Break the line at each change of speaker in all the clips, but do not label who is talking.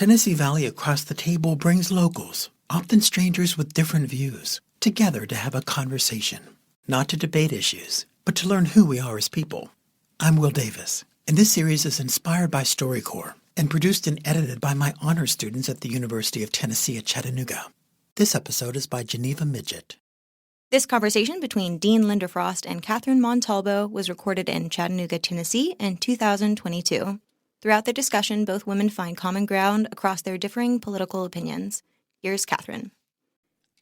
Tennessee Valley across the table brings locals, often strangers with different views, together to have a conversation, not to debate issues, but to learn who we are as people. I'm Will Davis, and this series is inspired by StoryCorps and produced and edited by my honors students at the University of Tennessee at Chattanooga. This episode is by Jeneva Midgett.
This conversation between Dean Linda Frost and Catherine Montalbo was recorded in Chattanooga, Tennessee in 2022. Throughout the discussion, both women find common ground across their differing political opinions. Here's Catherine.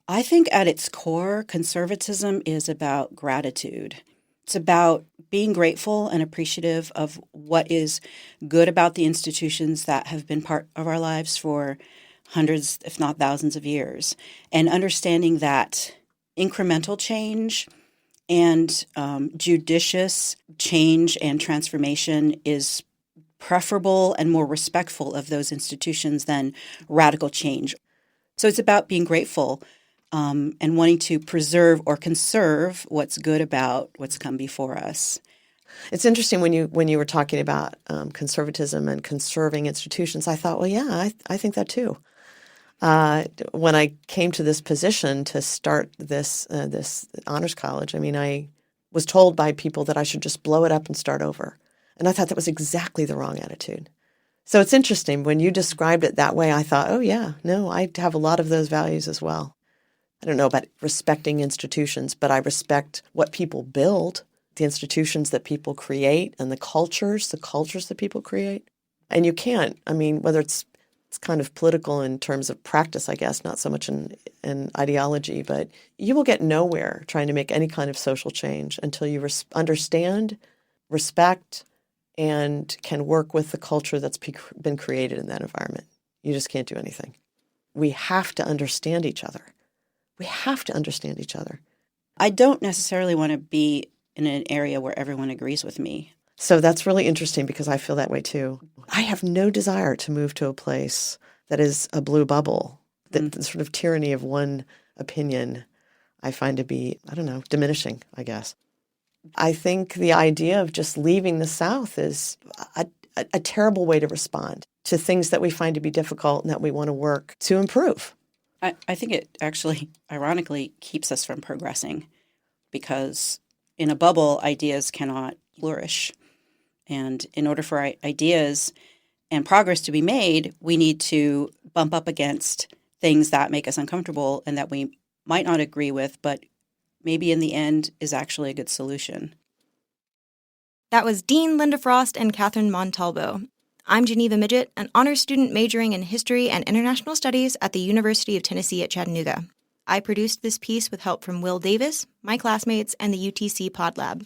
I think at its core, conservatism is about gratitude. It's about being grateful and appreciative of what is good about the institutions that have been part of our lives for hundreds, if not thousands of years, and understanding that incremental change and judicious change and transformation is preferable and more respectful of those institutions than radical change. So it's about being grateful and wanting to preserve or conserve what's good about what's come before us.
It's interesting when you were talking about conservatism and conserving institutions, I thought, well, yeah, I think that too. When I came to this position to start this honors college, I was told by people that I should just blow it up and start over. And I thought that was exactly the wrong attitude. So it's interesting. When you described it that way, I thought, oh, yeah, no, I have a lot of those values as well. I don't know about respecting institutions, but I respect what people build, the institutions that people create, and the cultures that people create. And you can't, whether it's kind of political in terms of practice, I guess, not so much in ideology, but you will get nowhere trying to make any kind of social change until you understand, respect, and can work with the culture that's been created in that environment. You just can't do anything. We have to understand each other.
I don't necessarily want to be in an area where everyone agrees with me.
So that's really interesting because I feel that way too. I have no desire to move to a place that is a blue bubble. The sort of tyranny of one opinion I find to be, diminishing, I guess. I think the idea of just leaving the South is a terrible way to respond to things that we find to be difficult and that we want to work to improve.
I think it actually, ironically, keeps us from progressing because in a bubble, ideas cannot flourish. And in order for ideas and progress to be made, we need to bump up against things that make us uncomfortable and that we might not agree with, but maybe in the end is actually a good solution.
That was Dean Linda Frost and Catherine Montalbo. I'm Jeneva Midgett, an honors student majoring in history and international studies at the University of Tennessee at Chattanooga. I produced this piece with help from Will Davis, my classmates, and the UTC PodLab.